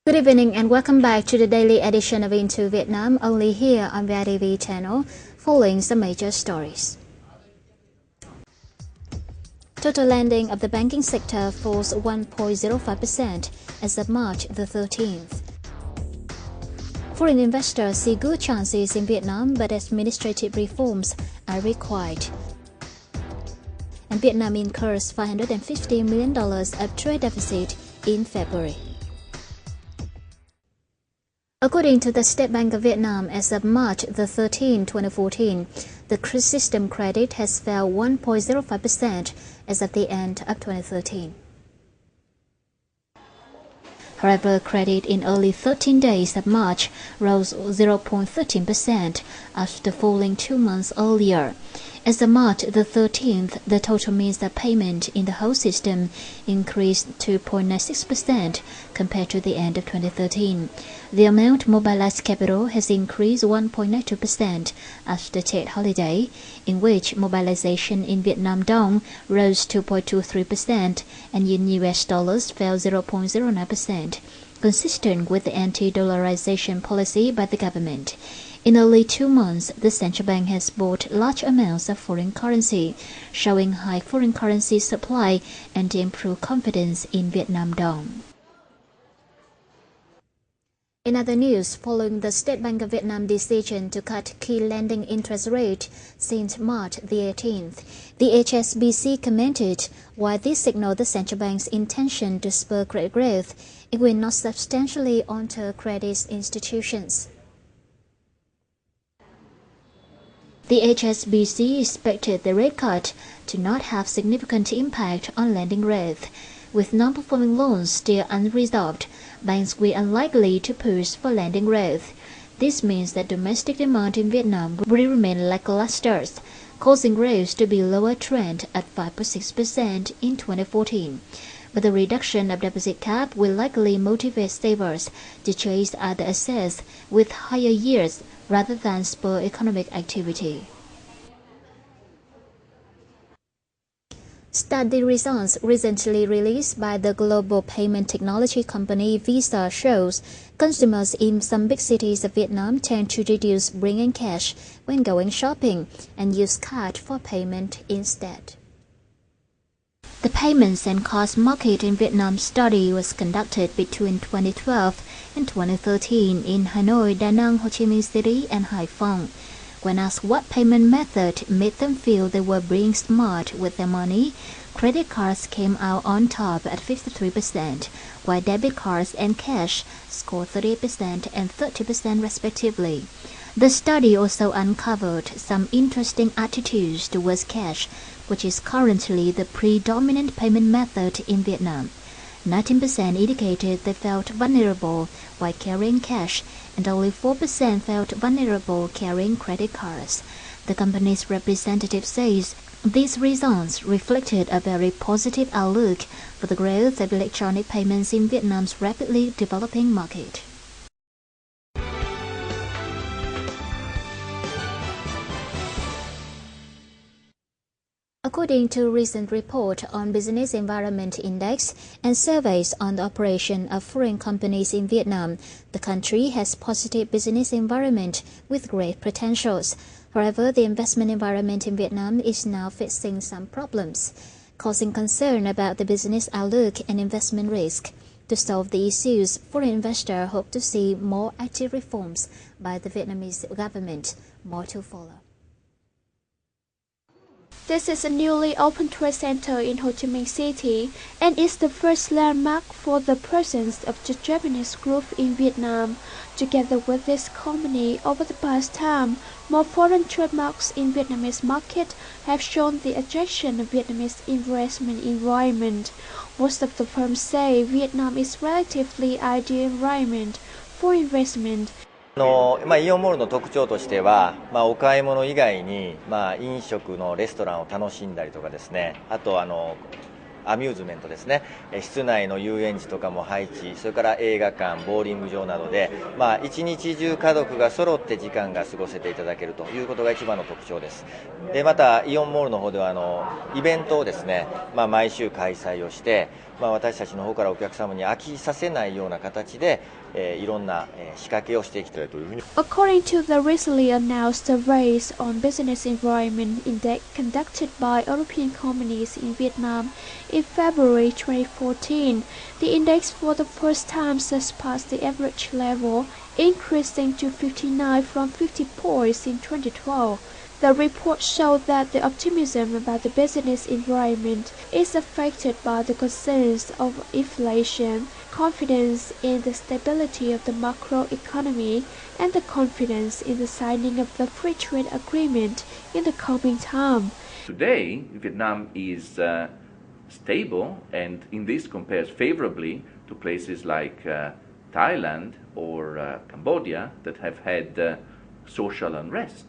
Good evening and welcome back to the daily edition of Into Vietnam, only here on VITV channel, following some major stories. Total lending of the banking sector falls 1.05% as of March the 13th. Foreign investors see good chances in Vietnam, but administrative reforms are required. And Vietnam incurs $550 million of trade deficit in February. According to the State Bank of Vietnam, as of March the 13, 2014, the system credit has fell 1.05% as of the end of 2013. However, credit in early 13 days of March rose 0.13% after falling 2 months earlier. As of March the 13th, the total means of payment in the whole system increased 2.96% compared to the end of 2013. The amount mobilized capital has increased 1.92% after Tet holiday, in which mobilization in Vietnam dong rose 2.23% and in US dollars fell 0.09%, consistent with the anti-dollarization policy by the government. In only 2 months, the central bank has bought large amounts of foreign currency, showing high foreign currency supply and improved confidence in Vietnam dong. In other news, following the State Bank of Vietnam decision to cut key lending interest rate since March the 18th, the HSBC commented, while this signaled the central bank's intention to spur credit growth, it will not substantially alter credit institutions. The HSBC expected the rate cut to not have significant impact on lending growth. With non-performing loans still unresolved, banks will unlikely to push for lending growth. This means that domestic demand in Vietnam will remain lackluster, causing growth to be lower trend at 5.6% in 2014. But the reduction of deposit cap will likely motivate savers to chase other assets with higher yields rather than spur economic activity. Study results recently released by the global payment technology company Visa shows consumers in some big cities of Vietnam tend to reduce bringing cash when going shopping and use card for payment instead. The payments and cards market in Vietnam study was conducted between 2012 and 2013 in Hanoi, Da Nang, Ho Chi Minh City, and Hai Phong. When asked what payment method made them feel they were being smart with their money, credit cards came out on top at 53%, while debit cards and cash scored 38% and 30% respectively. The study also uncovered some interesting attitudes towards cash, which is currently the predominant payment method in Vietnam. 19% indicated they felt vulnerable while carrying cash, and only 4% felt vulnerable carrying credit cards. The company's representative says these results reflected a very positive outlook for the growth of electronic payments in Vietnam's rapidly developing market. According to a recent report on Business Environment Index and surveys on the operation of foreign companies in Vietnam, the country has positive business environment with great potentials. However, the investment environment in Vietnam is now facing some problems, causing concern about the business outlook and investment risk. To solve the issues, foreign investors hope to see more active reforms by the Vietnamese government. More to follow. This is a newly opened trade center in Ho Chi Minh City and is the first landmark for the presence of the Japanese group in Vietnam. Together with this company, over the past time, more foreign trademarks in Vietnamese market have shown the attraction of Vietnamese investment environment. Most of the firms say Vietnam is relatively ideal environment for investment. イオンモールの特徴としては、お買い物以外に、飲食のレストランを楽しんだりとかですね、あとアミューズメントですね、室内の遊園地とかも配置、それから映画館、ボーリング場などで、一日中家族が揃って時間が過ごせていただけるということが一番の特徴です。でまたイオンモールの方ではイベントをですね、毎週開催をして、私たちの方からお客様に飽きさせないような形で、いろんな仕掛けをしていきたいというふうに。According to the recently announced surveys on business environment index conducted by European companies in Vietnam in February 2014, the index for the first time surpassed the average level, increasing to 59 from 50 points in 2012. The report showed that the optimism about the business environment is affected by the concerns of inflation, confidence in the stability of the macroeconomy, and the confidence in the signing of the free trade agreement in the coming time. Today, Vietnam is stable, and in this compares favorably to places like Thailand or Cambodia that have had social unrest.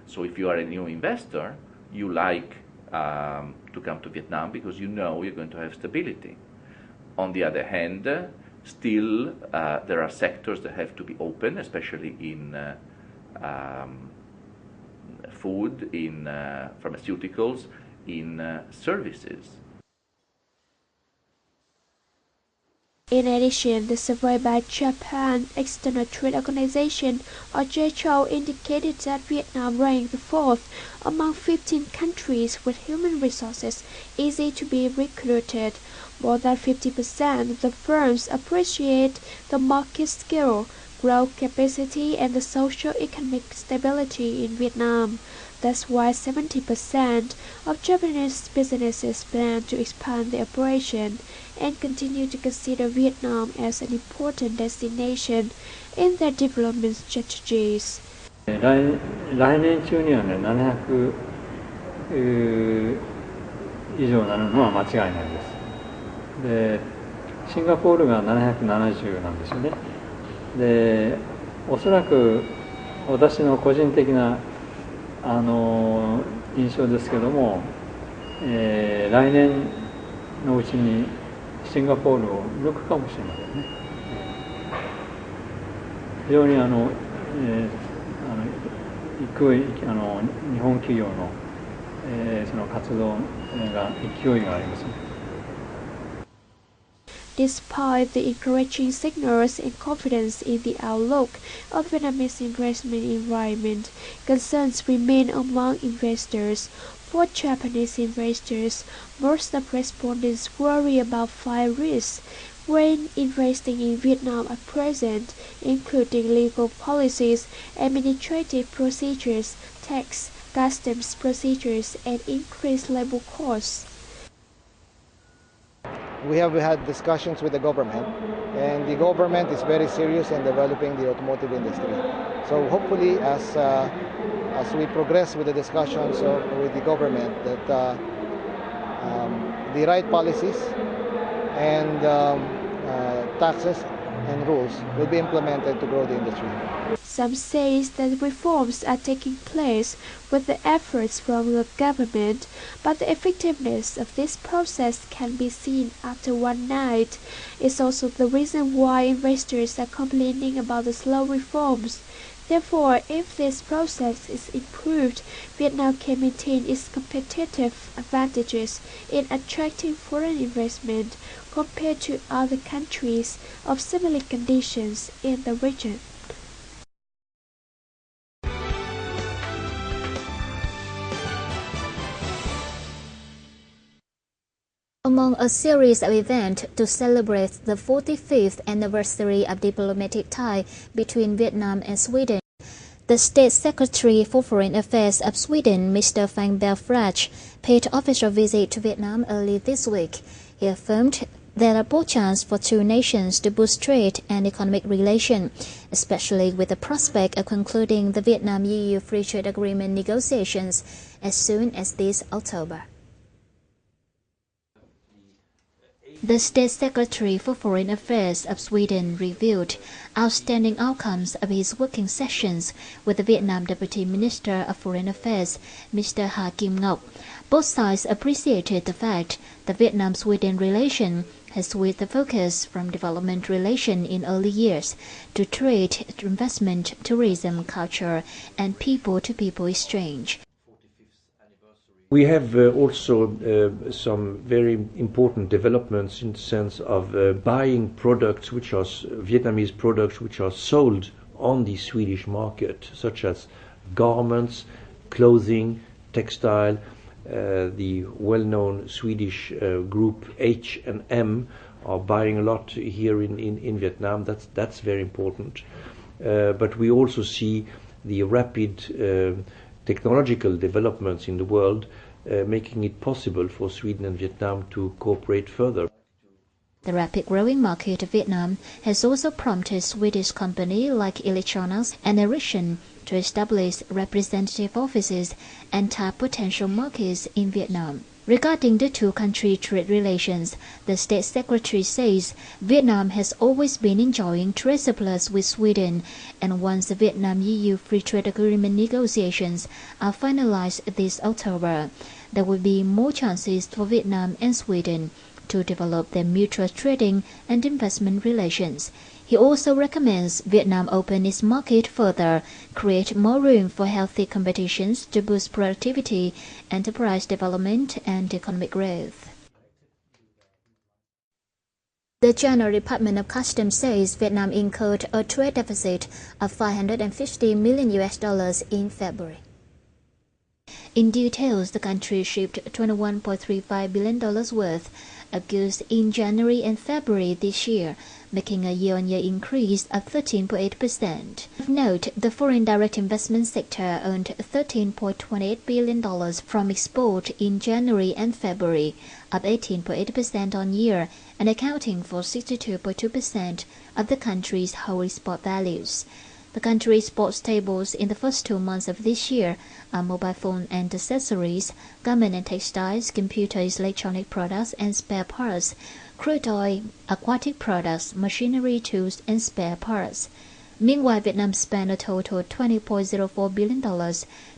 So if you are a new investor, you like to come to Vietnam because you know you're going to have stability. On the other hand, still there are sectors that have to be open, especially in food, in pharmaceuticals, in services. In addition, the survey by Japan External Trade Organization, or JTRO, indicated that Vietnam ranked the fourth among 15 countries with human resources easy to be recruited. More than 50% of the firms appreciate the market scale, growth capacity, and the socio-economic stability in Vietnam. That's why 70% of Japanese businesses plan to expand their operation and continue to consider Vietnam as an important destination in their development strategies. 来年中にはね、700以上になるのは間違いないです。で、シンガポールが770なんですよね。で、おそらく私の個人的な印象ですけども、来年のうちにシンガポールを抜くかもしれませんね。非常に勢い日本企業の、その活動が勢いがありますね。Despite the encouraging signals and confidence in the outlook of Vietnamese investment environment, concerns remain among investors. For Japanese investors, most of respondents worry about 5 risks when investing in Vietnam at present, including legal policies, administrative procedures, tax, customs procedures, and increased labor costs. We have had discussions with the government, and the government is very serious in developing the automotive industry. So hopefully, as we progress with the discussions with the government, that the right policies and taxes and rules will be implemented to grow the industry. Some say that reforms are taking place with the efforts from the government, but the effectiveness of this process can be seen after one night. It's also the reason why investors are complaining about the slow reforms. Therefore, if this process is improved, Vietnam can maintain its competitive advantages in attracting foreign investment compared to other countries of similar conditions in the region. Among a series of events to celebrate the 45th anniversary of diplomatic tie between Vietnam and Sweden, the State Secretary for Foreign Affairs of Sweden, Mr. Van Belfrage, paid official visit to Vietnam early this week. He affirmed there are both chances for two nations to boost trade and economic relations, especially with the prospect of concluding the Vietnam-EU Free Trade Agreement negotiations as soon as this October. The State Secretary for Foreign Affairs of Sweden reviewed outstanding outcomes of his working sessions with the Vietnam Deputy Minister of Foreign Affairs, Mr. Ha Kim Ngọc. Both sides appreciated the fact that Vietnam-Sweden relation has switched the focus from development relation in early years to trade, investment, tourism, culture, and people-to-people exchange. We have also some very important developments in the sense of buying products which are Vietnamese products which are sold on the Swedish market, such as garments, clothing, textile. The well-known Swedish group H&M are buying a lot here in Vietnam. That's very important. But we also see the rapid technological developments in the world making it possible for Sweden and Vietnam to cooperate further. The rapid growing market of Vietnam has also prompted Swedish companies like Electronics and Ericsson to establish representative offices and tap potential markets in Vietnam. Regarding the two-country trade relations, the State Secretary says Vietnam has always been enjoying trade surplus with Sweden, and once the Vietnam-EU Free Trade Agreement negotiations are finalized this October, there will be more chances for Vietnam and Sweden to develop their mutual trading and investment relations. He also recommends Vietnam open its market further, create more room for healthy competitions to boost productivity, enterprise development, and economic growth. The General Department of Customs says Vietnam incurred a trade deficit of $550 million in February. In details, the country shipped $21.35 billion worth of goods in January and February this year, making a year-on-year increase of 13.8%. Of note, the foreign direct investment sector earned $13.28 billion from export in January and February, up 18.8% on year, and accounting for 62.2% of the country's whole export values. The country exports staples in the first 2 months of this year are mobile phone and accessories, garment and textiles, computers, electronic products and spare parts, crude oil, aquatic products, machinery, tools and spare parts. Meanwhile, Vietnam spent a total of $20.04 billion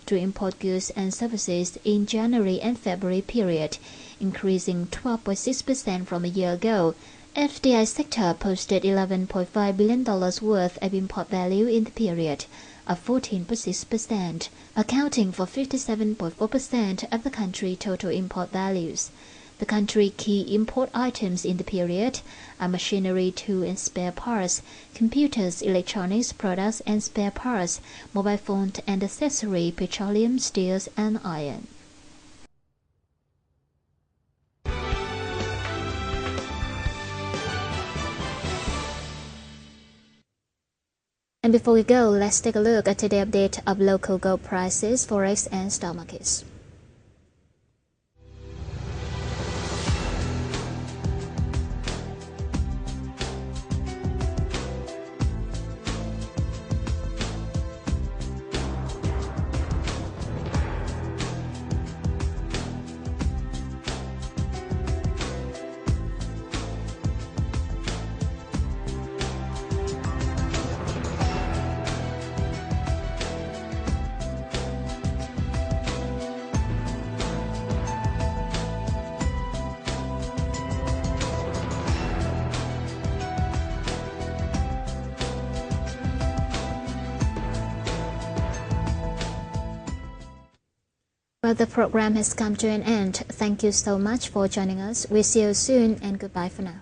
to import goods and services in January and February period, increasing 12.6% from a year ago. FDI sector posted $11.5 billion worth of import value in the period, up 14.6%, accounting for 57.4% of the country's total import values. The country's key import items in the period are machinery, tool and spare parts, computers, electronics products and spare parts, mobile phone and accessory, petroleum, steels and iron. And before we go, let's take a look at today's update of local gold prices, forex and stock markets. Well, the program has come to an end. Thank you so much for joining us. We'll see you soon and goodbye for now.